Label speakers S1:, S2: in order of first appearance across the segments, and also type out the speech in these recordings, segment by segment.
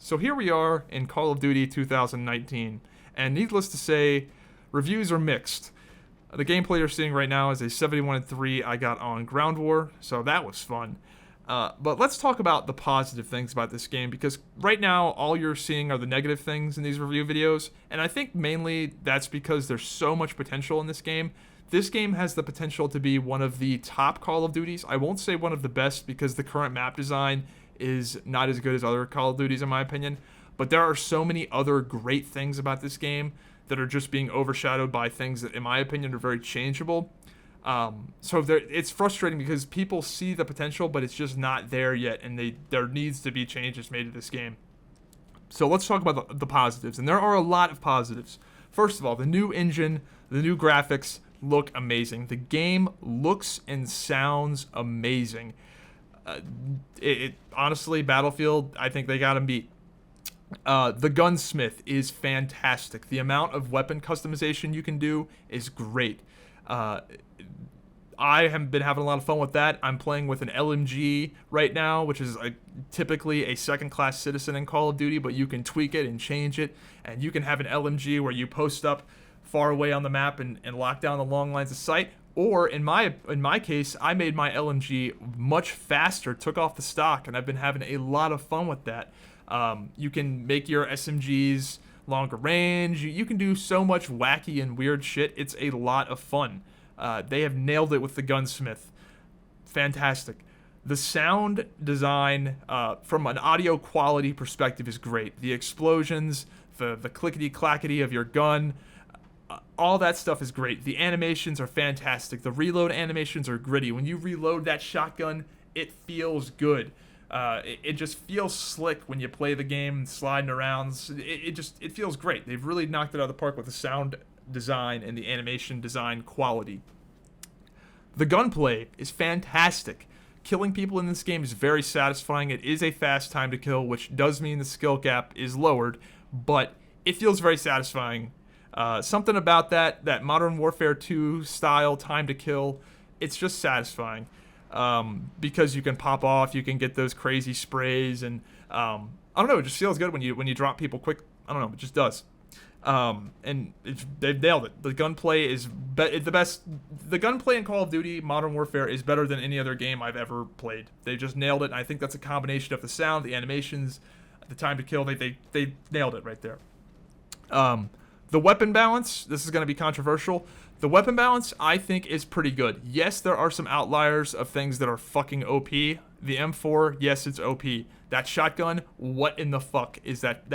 S1: So here we are in Call of Duty 2019, and needless to say, reviews are mixed. The gameplay you're seeing right now is a 71-3 I got on Ground War, so that was fun. But let's talk about the positive things about this game, because right now all you're seeing are the negative things in these review videos, and I think mainly that's because there's so much potential in this game. This game has the potential to be one of the top Call of Duties. I won't say one of the best because the current map design is not as good as other Call of Duties in my opinion, but there are so many other great things about this game that are just being overshadowed by things that in my opinion are very changeable. It's frustrating because people see the potential, but it's just not there yet, and there needs to be changes made to this game. So let's talk about the positives, and there are a lot of positives. First of all, the new engine, the new graphics look amazing. The game looks and sounds amazing. Honestly, Battlefield, I think they got him beat. The gunsmith is fantastic. The amount of weapon customization you can do is great. I have been having a lot of fun with that. I'm playing with an LMG right now, which is typically a second-class citizen in Call of Duty, but you can tweak it and change it, and you can have an LMG where you post up far away on the map and lock down the long lines of sight. Or in my case, I made my LMG much faster, took off the stock, and I've been having a lot of fun with that. You can make your SMGs longer range. You can do so much wacky and weird shit. It's a lot of fun. They have nailed it with the gunsmith. Fantastic. The sound design from an audio quality perspective is great. The explosions, the clickety-clackety of your gun, all that stuff is great. The animations are fantastic. The reload animations are gritty. When you reload that shotgun, it feels good. It just feels slick when you play the game, sliding around. It feels great. They've really knocked it out of the park with the sound design and the animation design quality. The gunplay is fantastic. Killing people in this game is very satisfying. It is a fast time to kill, which does mean the skill gap is lowered, but it feels very satisfying. Something about that Modern Warfare 2 style time to kill, it's just satisfying. Because you can pop off, you can get those crazy sprays, and I don't know, it just feels good when you drop people quick. I don't know, it just does. And they've nailed it. The gunplay is the best. The gunplay in Call of Duty Modern Warfare is better than any other game I've ever played. They just nailed it, and I think that's a combination of the sound, the animations, the time to kill. They nailed it right there. The weapon balance, this is going to be controversial. The weapon balance, I think, is pretty good. Yes, there are some outliers of things that are fucking OP. The M4, yes, it's OP. That shotgun, what in the fuck is that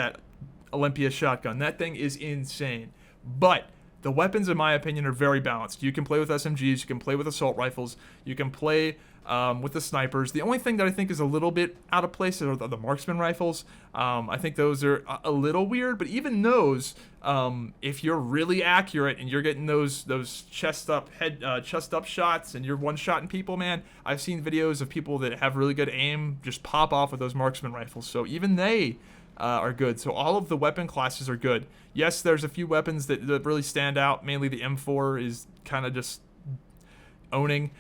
S1: Olympia shotgun? That thing is insane. But the weapons, in my opinion, are very balanced. You can play with SMGs, you can play with assault rifles, you can play with the snipers. The only thing that I think is a little bit out of place are the marksman rifles. I think those are a little weird, but even those, if you're really accurate and you're getting those chest up shots and you're one-shotting people, man, I've seen videos of people that have really good aim just pop off with those marksman rifles. So even they are good. So all of the weapon classes are good. Yes, there's a few weapons that really stand out. Mainly the M4 is kind of just owning.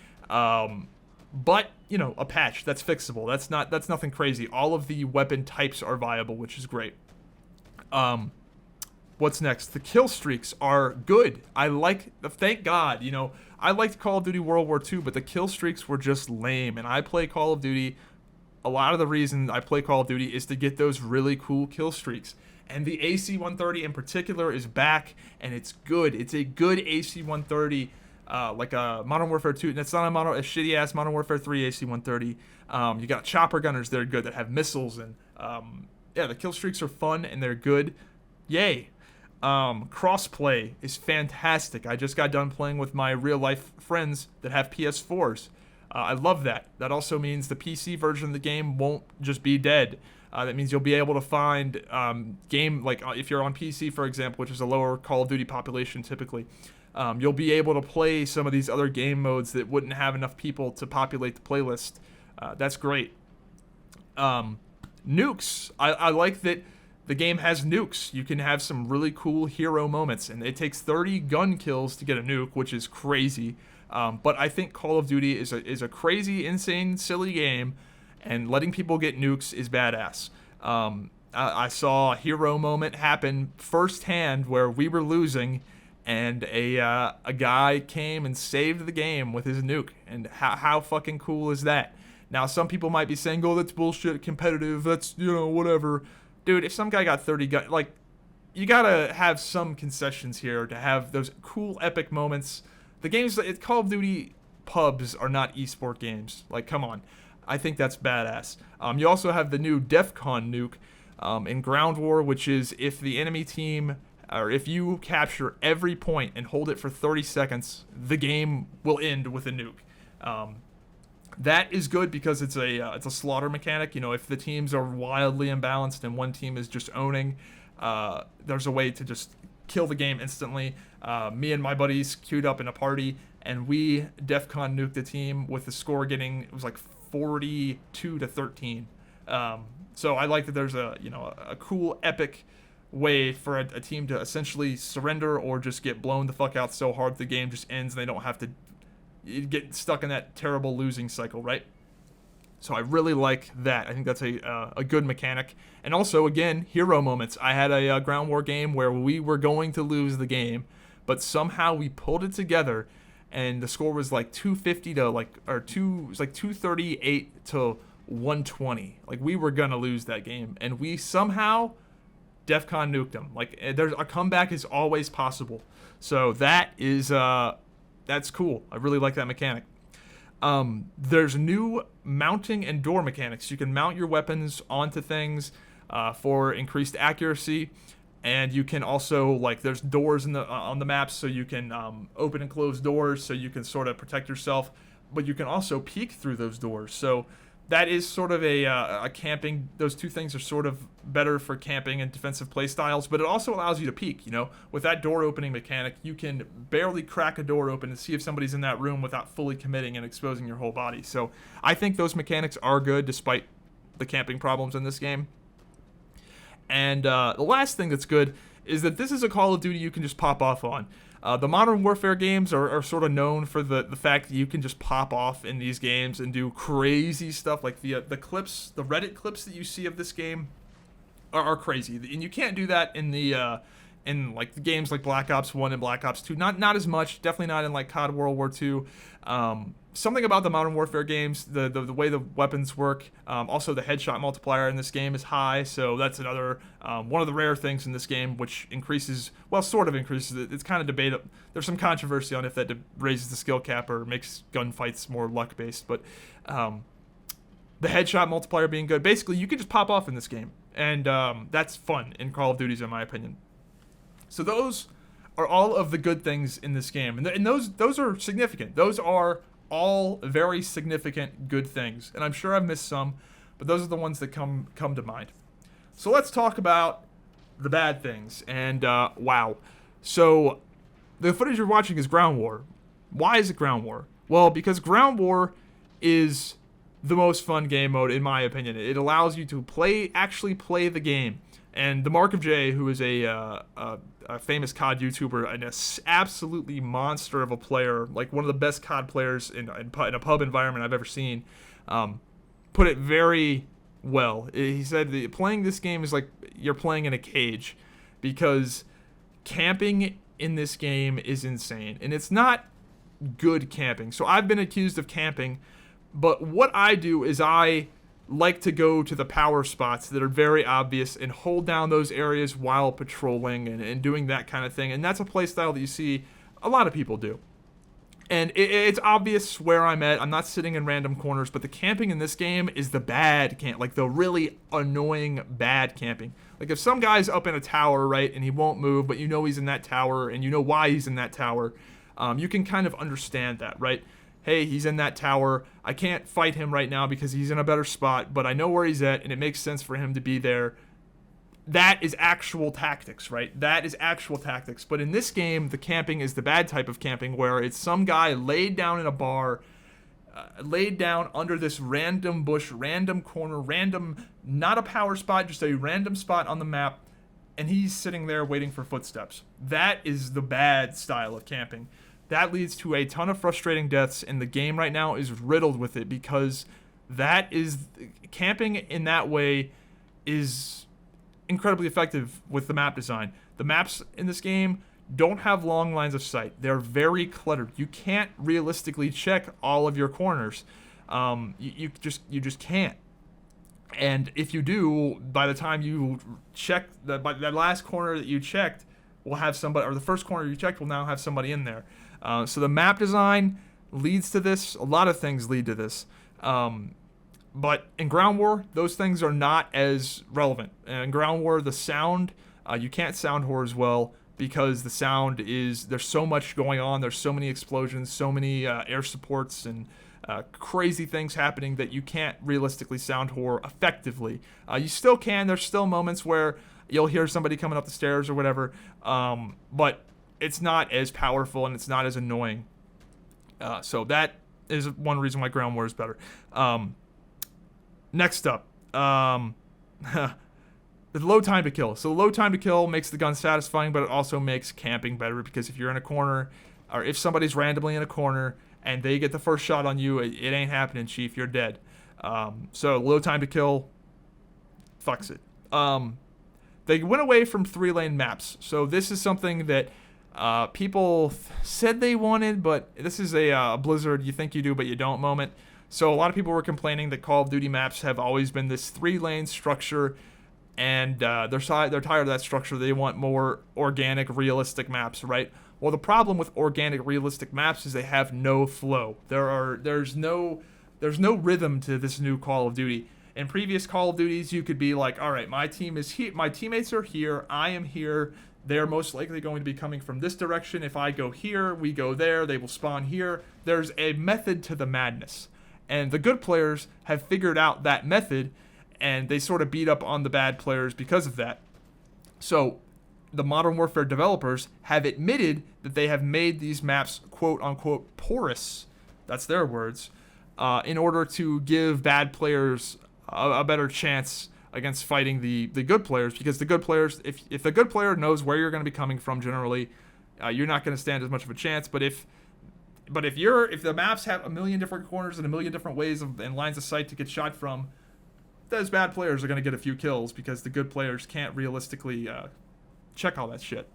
S1: But, you know, a patch, that's fixable. That's nothing crazy. All of the weapon types are viable, which is great. What's next? The kill streaks are good. Thank God, you know, I liked Call of Duty World War II, but the kill streaks were just lame. And I play Call of Duty, a lot of the reason I play Call of Duty is to get those really cool kill streaks. And the AC-130 in particular is back, and it's good. It's a good AC-130. Like a Modern Warfare 2, and it's not a shitty-ass Modern Warfare 3 AC-130. You got chopper gunners that are good, that have missiles, and the kill streaks are fun, and they're good. Yay. Crossplay is fantastic. I just got done playing with my real-life friends that have PS4s. I love that. That also means the PC version of the game won't just be dead. That means you'll be able to find game, like if you're on PC, for example, which is a lower Call of Duty population typically, you'll be able to play some of these other game modes that wouldn't have enough people to populate the playlist. That's great. Nukes. I like that the game has nukes. You can have some really cool hero moments, and it takes 30 gun kills to get a nuke, which is crazy. But I think Call of Duty is a crazy, insane, silly game, and letting people get nukes is badass. I saw a hero moment happen firsthand where we were losing, and a guy came and saved the game with his nuke. And how fucking cool is that? Now, some people might be saying, "Oh, that's bullshit, competitive. That's, whatever." Dude, if some guy got 30 guns, like, you gotta have some concessions here to have those cool, epic moments. The games, Call of Duty pubs are not esport games. Like, come on. I think that's badass. You also have the new DEF CON nuke in Ground War, which is if the enemy team, or if you capture every point and hold it for 30 seconds, the game will end with a nuke. That is good because it's a slaughter mechanic. If the teams are wildly imbalanced and one team is just owning, there's a way to just kill the game instantly. Me and my buddies queued up in a party, and we DEF CON nuked the team with the score getting, it was like 42-13. So I like that there's a cool, epic way for a team to essentially surrender or just get blown the fuck out so hard the game just ends and they don't have to get stuck in that terrible losing cycle, right? So I really like that. I think that's a good mechanic. And also, again, hero moments. I had a Ground War game where we were going to lose the game, but somehow we pulled it together, and the score was like 250 to it was like 238 to 120. Like, we were gonna lose that game, and we somehow DEF CON nuked them. Like, there's a comeback is always possible. So that is that's cool. I really like that mechanic. There's new mounting and door mechanics. You can mount your weapons onto things for increased accuracy, and you can also, like, there's doors on the maps, so you can open and close doors, so you can sort of protect yourself, but you can also peek through those doors. So that is sort of a camping. Those two things are sort of better for camping and defensive play styles, but it also allows you to peek. With that door opening mechanic, you can barely crack a door open and see if somebody's in that room without fully committing and exposing your whole body. So I think those mechanics are good despite the camping problems in this game. And the last thing that's good is that this is a Call of Duty you can just pop off on. The Modern Warfare games are sort of known for the fact that you can just pop off in these games and do crazy stuff. Like the clips, the Reddit clips that you see of this game are crazy, and you can't do that in the like the games like Black Ops 1 and Black Ops 2. Not as much. Definitely not in like CoD World War 2. Something about the Modern Warfare games, the way the weapons work. Also, the headshot multiplier in this game is high, so that's another one of the rare things in this game, which sort of increases it. It's kind of debatable. There's some controversy on if that raises the skill cap or makes gunfights more luck-based, but the headshot multiplier being good. Basically, you can just pop off in this game, and that's fun in Call of Duties, in my opinion. So those are all of the good things in this game, and those are significant. Those are all very significant good things, and I'm sure I've missed some, but those are the ones that come to mind. So let's talk about the bad things. And wow, so the footage you're watching is Ground War. Why is it Ground War? Well, because Ground War is the most fun game mode, in my opinion. It allows you to actually play the game. And the Mark of J, who is a famous COD YouTuber and an absolutely monster of a player, like one of the best COD players in a pub environment I've ever seen, put it very well. He said that playing this game is like you're playing in a cage, because camping in this game is insane. And it's not good camping. So I've been accused of camping, but what I do is I like to go to the power spots that are very obvious and hold down those areas while patrolling and doing that kind of thing. And that's a play style that you see a lot of people do. And it's obvious where I'm at. I'm not sitting in random corners, but the camping in this game is the bad camp, like the really annoying bad camping. Like if some guy's up in a tower, right, and he won't move, but you know he's in that tower and you know why he's in that tower, you can kind of understand that, right? Hey, he's in that tower. I can't fight him right now because he's in a better spot, but I know where he's at, and it makes sense for him to be there. That is actual tactics, right? That is actual tactics. But in this game, the camping is the bad type of camping, where it's some guy laid down in a bar, laid down under this random bush, random corner, random, not a power spot, just a random spot on the map, and he's sitting there waiting for footsteps. That is the bad style of camping. That leads to a ton of frustrating deaths, and the game right now is riddled with it, because camping in that way is incredibly effective with the map design. The maps in this game don't have long lines of sight. They're very cluttered. You can't realistically check all of your corners. You just can't. And if you do, by the time you check that last corner that you checked will have somebody, or the first corner you checked will now have somebody in there. So the map design leads to this. A lot of things lead to this. But in Ground War, those things are not as relevant. In Ground War, the sound, you can't sound whore as well because the sound is, there's so much going on. There's so many explosions, so many air supports and crazy things happening that you can't realistically sound whore effectively. You still can. There's still moments where you'll hear somebody coming up the stairs or whatever, but it's not as powerful and it's not as annoying. So that is one reason why Ground War is better. Next up, the low time to kill. So the low time to kill makes the gun satisfying, but it also makes camping better because if you're in a corner, or if somebody's randomly in a corner and they get the first shot on you, it ain't happening, Chief. You're dead. So low time to kill fucks it. They went away from 3-lane maps. So this is something that people said they wanted, but this is a Blizzard you think you do but you don't moment. So a lot of people were complaining that Call of Duty maps have always been this 3-lane structure, and they're tired of that structure. They want more organic, realistic maps, right? Well, the problem with organic, realistic maps is they have no flow. There's no rhythm to this new Call of Duty. In previous Call of Duties, you could be like, all right, my team is here, my teammates are here, I am here. They're most likely going to be coming from this direction. If I go here, we go there. They will spawn here. There's a method to the madness. And the good players have figured out that method, and they sort of beat up on the bad players because of that. So the Modern Warfare developers have admitted that they have made these maps quote-unquote porous, that's their words, in order to give bad players a better chance against fighting the good players, because the good players, if the good player knows where you're going to be coming from, generally, you're not going to stand as much of a chance. But if the maps have a million different corners and a million different ways and lines of sight to get shot from, those bad players are going to get a few kills because the good players can't realistically check all that shit.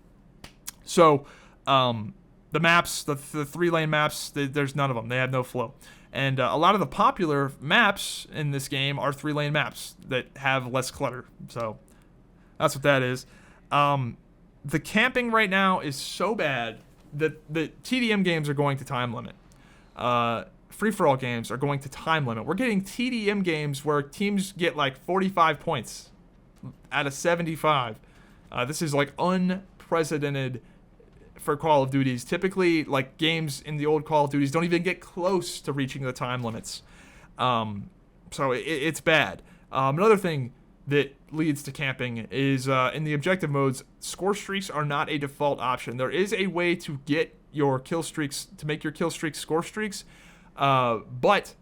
S1: So the maps, the 3-lane maps, there's none of them. They have no flow. And a lot of the popular maps in this game are 3-lane maps that have less clutter. So that's what that is. The camping right now is so bad that the TDM games are going to time limit. Free-for-all games are going to time limit. We're getting TDM games where teams get like 45 points out of 75. This is like unprecedented for Call of Duties. Typically, like games in the old Call of Duties don't even get close to reaching the time limits. So it's bad. Another thing that leads to camping is in the objective modes, score streaks are not a default option. There is a way to get your kill streaks, to make your kill streaks score streaks, but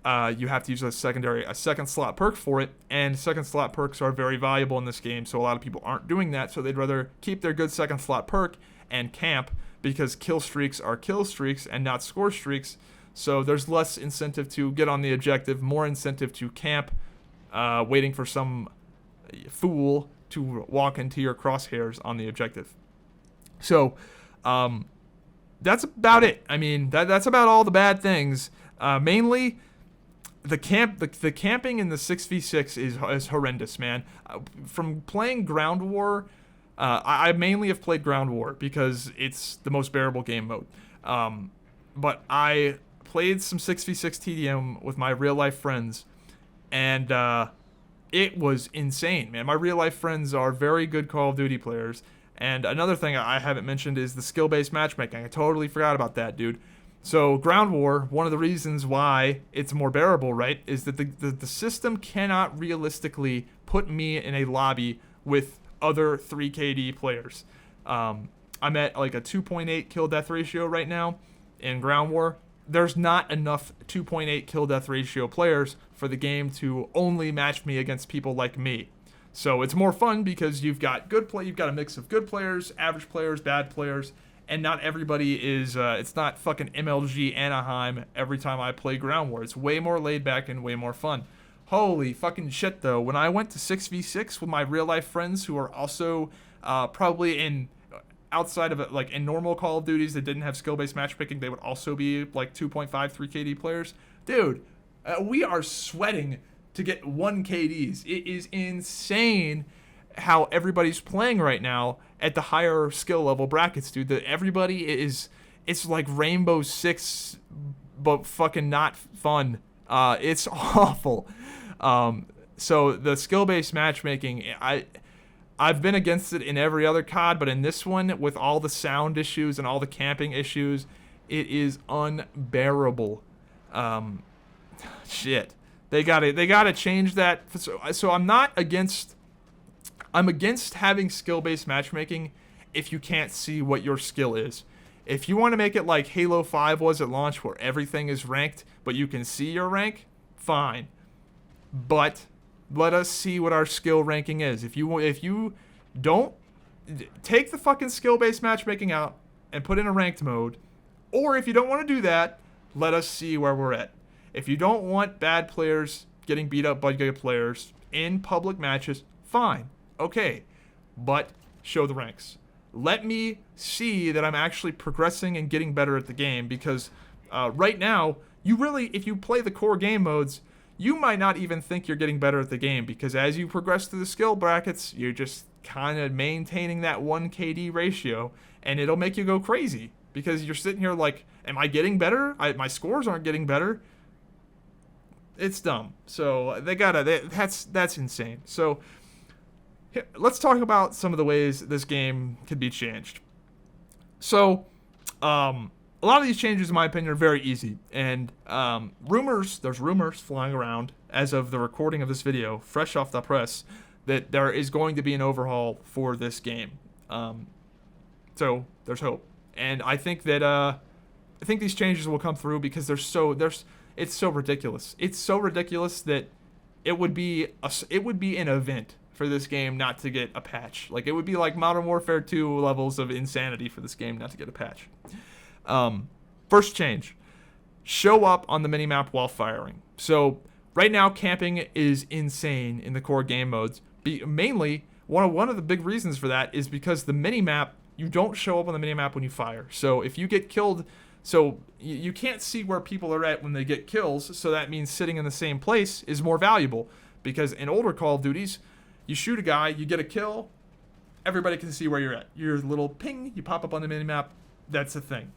S1: you have to use a second slot perk for it, and second slot perks are very valuable in this game, so a lot of people aren't doing that, so they'd rather keep their good second slot perk and camp, because kill streaks are kill streaks and not score streaks, so there's less incentive to get on the objective, more incentive to camp, waiting for some fool to walk into your crosshairs on the objective. So that's about it. I mean, that's about all the bad things. Mainly, the camping in the 6v6 is horrendous, man. From playing Ground War, I mainly have played Ground War because it's the most bearable game mode. But I played some 6v6 TDM with my real life friends, and it was insane, man. My real life friends are very good Call of Duty players. And another thing I haven't mentioned is the skill-based matchmaking. I totally forgot about that, dude. So Ground War, one of the reasons why it's more bearable, right, is that the system cannot realistically put me in a lobby with other 3KD players. I'm at like a 2.8 kill-death ratio right now in Ground War. There's not enough 2.8 kill-death ratio players for the game to only match me against people like me. So it's more fun because you've got a mix of good players, average players, bad players, and not everybody is, it's not fucking MLG Anaheim every time I play Ground War. It's way more laid back and way more fun. Holy fucking shit, though. When I went to 6v6 with my real life friends who are also probably in outside of it, like in normal Call of Duties that didn't have skill based matchmaking, they would also be like 2.5, 3 KD players. Dude, we are sweating to get 1 KDs. It is insane how everybody's playing right now at the higher skill level brackets, dude. That everybody is, it's like Rainbow Six, but fucking not fun. It's awful. So the skill-based matchmaking, I've been against it in every other COD, but in this one, with all the sound issues and all the camping issues, it is unbearable. Shit, they gotta change that. So I'm against having skill-based matchmaking if you can't see what your skill is. If you want to make it like Halo 5 was at launch, where everything is ranked, but you can see your rank, fine. But let us see what our skill ranking is. If you don't take the fucking skill-based matchmaking out and put in a ranked mode, or if you don't want to do that, let us see where we're at. If you don't want bad players getting beat up by good players in public matches, fine, okay, but show the ranks. Let me see that I'm actually progressing and getting better at the game, because right now, if you play the core game modes, you might not even think you're getting better at the game, because as you progress through the skill brackets, you're just kind of maintaining that 1 KD ratio, and it'll make you go crazy, because you're sitting here like, am I getting better? My scores aren't getting better. It's dumb. So that's insane. So let's talk about some of the ways this game could be changed. So, a lot of these changes, in my opinion, are very easy. And there's rumors flying around as of the recording of this video, fresh off the press, that there is going to be an overhaul for this game. So there's hope. And I think that these changes will come through, because it's so ridiculous. It's so ridiculous that it would be an event for this game not to get a patch. Like, it would be like Modern Warfare 2 levels of insanity for this game not to get a patch. First change, show up on the minimap while firing. So right now, camping is insane in the core game modes. Mainly, one of the big reasons for that is because the minimap, you don't show up on the minimap when you fire. So if you get killed, so you can't see where people are at when they get kills, so that means sitting in the same place is more valuable. Because in older Call of Duties, you shoot a guy, you get a kill, everybody can see where you're at. Your little ping, you pop up on the minimap, that's the thing.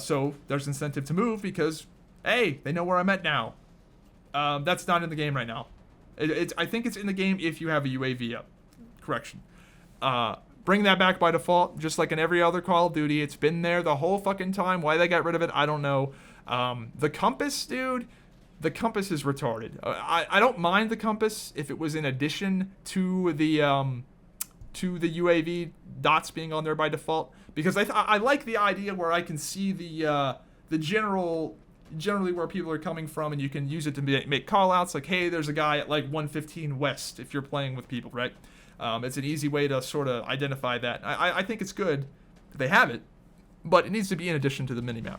S1: So there's incentive to move, because, hey, they know where I'm at now. That's not in the game right now. I think it's in the game if you have a UAV up. Correction. Bring that back by default, just like in every other Call of Duty. It's been there the whole fucking time. Why they got rid of it, I don't know. The compass, dude, the compass is retarded. I don't mind the compass if it was in addition to the UAV dots being on there by default, because I like the idea where I can see the generally where people are coming from, and you can use it to make call outs like, hey, there's a guy at like 115 west if you're playing with people, right? It's an easy way to sort of identify that. I think it's good that they have it, but it needs to be in addition to the minimap.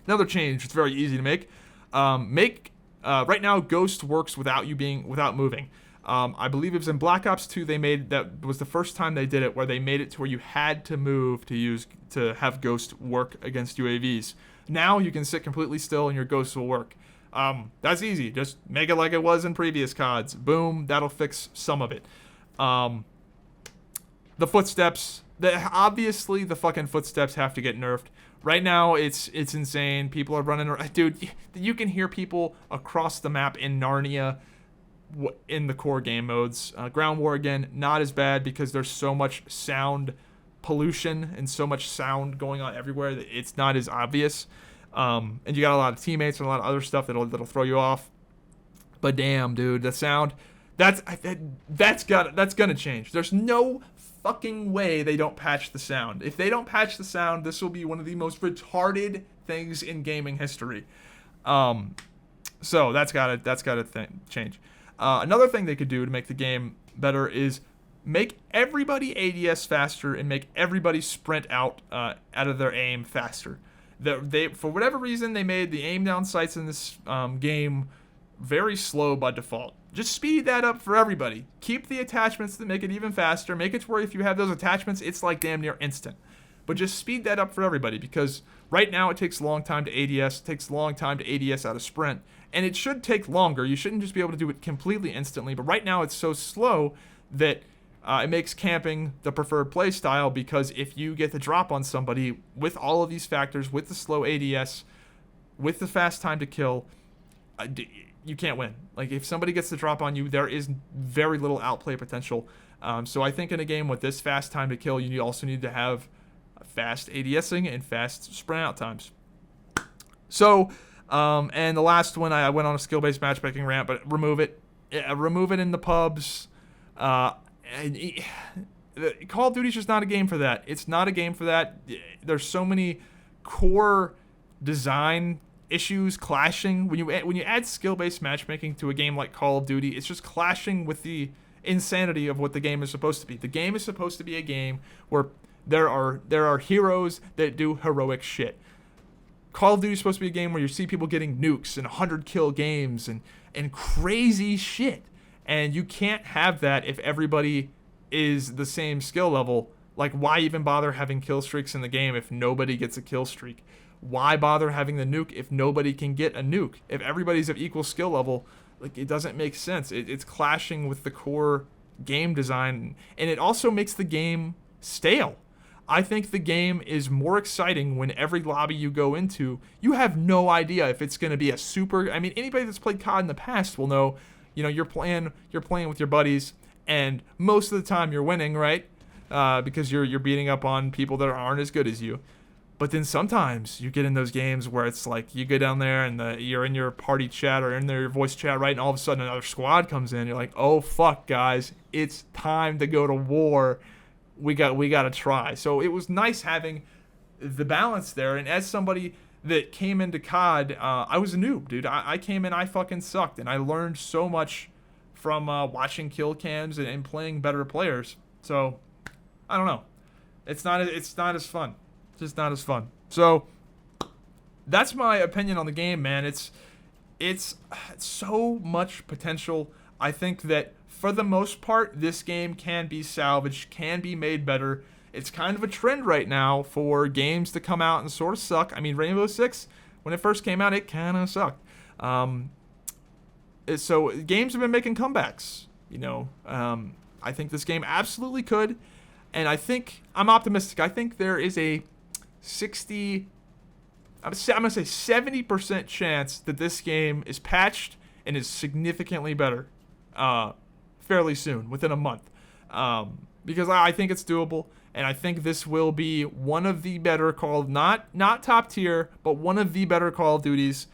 S1: Another change, it's very easy to make. Right now, Ghost works without moving. I believe it was in Black Ops 2 that was the first time they did it, where they made it to where you had to move to have Ghost work against UAVs. Now you can sit completely still and your Ghost will work. That's easy. Just make it like it was in previous CODs. Boom, that'll fix some of it. The footsteps, obviously the fucking footsteps have to get nerfed. Right now, it's insane. People are running around. Dude, you can hear people across the map in Narnia in the core game modes. Ground War, again, not as bad, because there's so much sound pollution and so much sound going on everywhere that it's not as obvious. And you got a lot of teammates and a lot of other stuff that'll throw you off. But damn, dude, the sound, that's gonna change. There's no fucking way they don't patch the sound. If they don't patch the sound, this will be one of the most retarded things in gaming history. So that's gotta change. Another thing they could do to make the game better is make everybody ADS faster and make everybody sprint out of their aim faster. For whatever reason, they made the aim down sights in this game very slow by default. Just speed that up for everybody. Keep the attachments that make it even faster. Make it to where if you have those attachments, it's like damn near instant. But just speed that up for everybody, because right now it takes a long time to ADS. It takes a long time to ADS out of sprint. And it should take longer. You shouldn't just be able to do it completely instantly. But right now it's so slow that it makes camping the preferred play style, because if you get the drop on somebody with all of these factors, with the slow ADS, with the fast time to kill, you can't win. Like, if somebody gets the drop on you, there is very little outplay potential. So I think in a game with this fast time to kill, you also need to have fast ADSing and fast sprint out times. So, and the last one, I went on a skill-based matchmaking rant, but remove it. Remove it in the pubs. Call of Duty's just not a game for that. It's not a game for that. There's so many core design issues clashing when you add skill-based matchmaking to a game like Call of Duty. It's just clashing with the insanity of what the game is supposed to be. The game is supposed to be a game where there are heroes that do heroic shit. Call of Duty is supposed to be a game where you see people getting nukes and 100 kill games and crazy shit. And you can't have that if everybody is the same skill level. Like, why even bother having kill streaks in the game if nobody gets a kill streak? Why bother having the nuke if nobody can get a nuke? If everybody's of equal skill level, like, it doesn't make sense. It's clashing with the core game design, and it also makes the game stale. I think the game is more exciting when every lobby you go into, you have no idea if it's going to be a super... I mean, anybody that's played CoD in the past will know, you're playing with your buddies, and most of the time you're winning, right? Because you're beating up on people that aren't as good as you. But then sometimes you get in those games where it's like you go down there and you're in your party chat or in your voice chat, right? And all of a sudden another squad comes in. You're like, oh, fuck, guys. It's time to go to war. We got to try. So it was nice having the balance there. And as somebody that came into CoD, I was a noob, dude. I came in, I fucking sucked. And I learned so much from watching kill cams and playing better players. So, I don't know. It's not as fun. It's just not as fun. So, that's my opinion on the game, man. It's so much potential. I think that for the most part, this game can be salvaged, can be made better. It's kind of a trend right now for games to come out and sort of suck. I mean, Rainbow Six, when it first came out, it kind of sucked. So games have been making comebacks. I think this game absolutely could, and I'm optimistic. I think there is a 60, I'm gonna say 70% chance that this game is patched and is significantly better. Fairly soon, within a month, because I think it's doable, and I think this will be one of the better not top tier, but one of the better Call of Duties,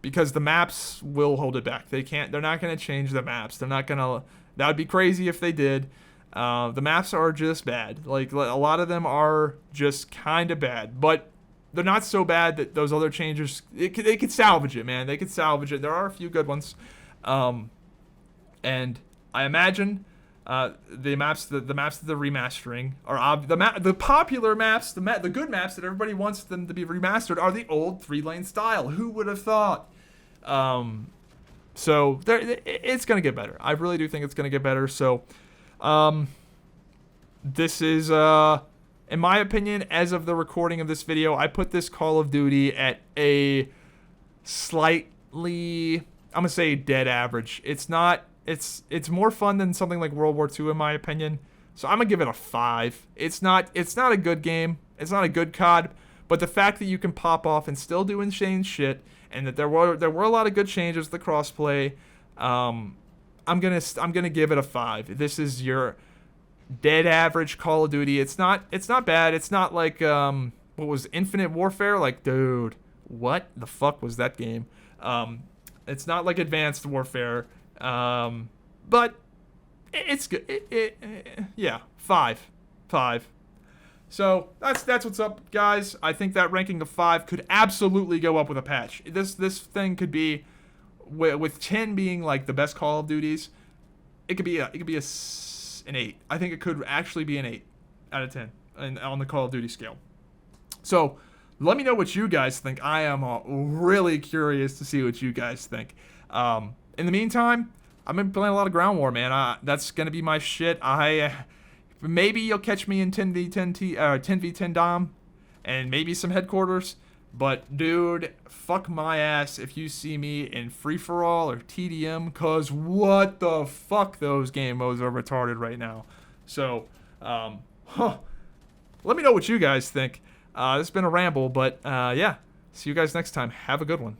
S1: because the maps will hold it back. They're not going to change the maps. That would be crazy if they did. The maps are just bad. Like, a lot of them are just kind of bad, but they're not so bad that those other changes, they could salvage it, man. They could salvage it. There are a few good ones. And I imagine the maps that they're remastering are the popular maps, the good maps that everybody wants them to be remastered are the old 3-lane style. Who would have thought? So it's gonna get better. I really do think it's gonna get better. So, this is in my opinion, as of the recording of this video, I put this Call of Duty at a slightly, I'm gonna say, dead average. It's more fun than something like World War II, in my opinion. So I'm gonna give it a 5. It's not a good game. It's not a good COD, but the fact that you can pop off and still do insane shit, and that there were a lot of good changes to the crossplay, I'm gonna give it a 5. This is your dead average Call of Duty. It's not bad. It's not like what was Infinite Warfare? Like, dude, what the fuck was that game? It's not like Advanced Warfare. But it's good. Yeah, 5. So that's what's up, guys. I think that ranking of 5 could absolutely go up with a patch. This thing could be, with 10 being like the best Call of Duties, it could be an 8. I think it could actually be an 8 out of 10 on the Call of Duty scale. So let me know what you guys think. I am really curious to see what you guys think. In the meantime, I've been playing a lot of Ground War, man. That's gonna be my shit. Maybe you'll catch me in 10v10 Dom, and maybe some headquarters. But dude, fuck my ass if you see me in free for all or TDM, cause what the fuck, those game modes are retarded right now. So, let me know what you guys think. This has been a ramble, but yeah, see you guys next time. Have a good one.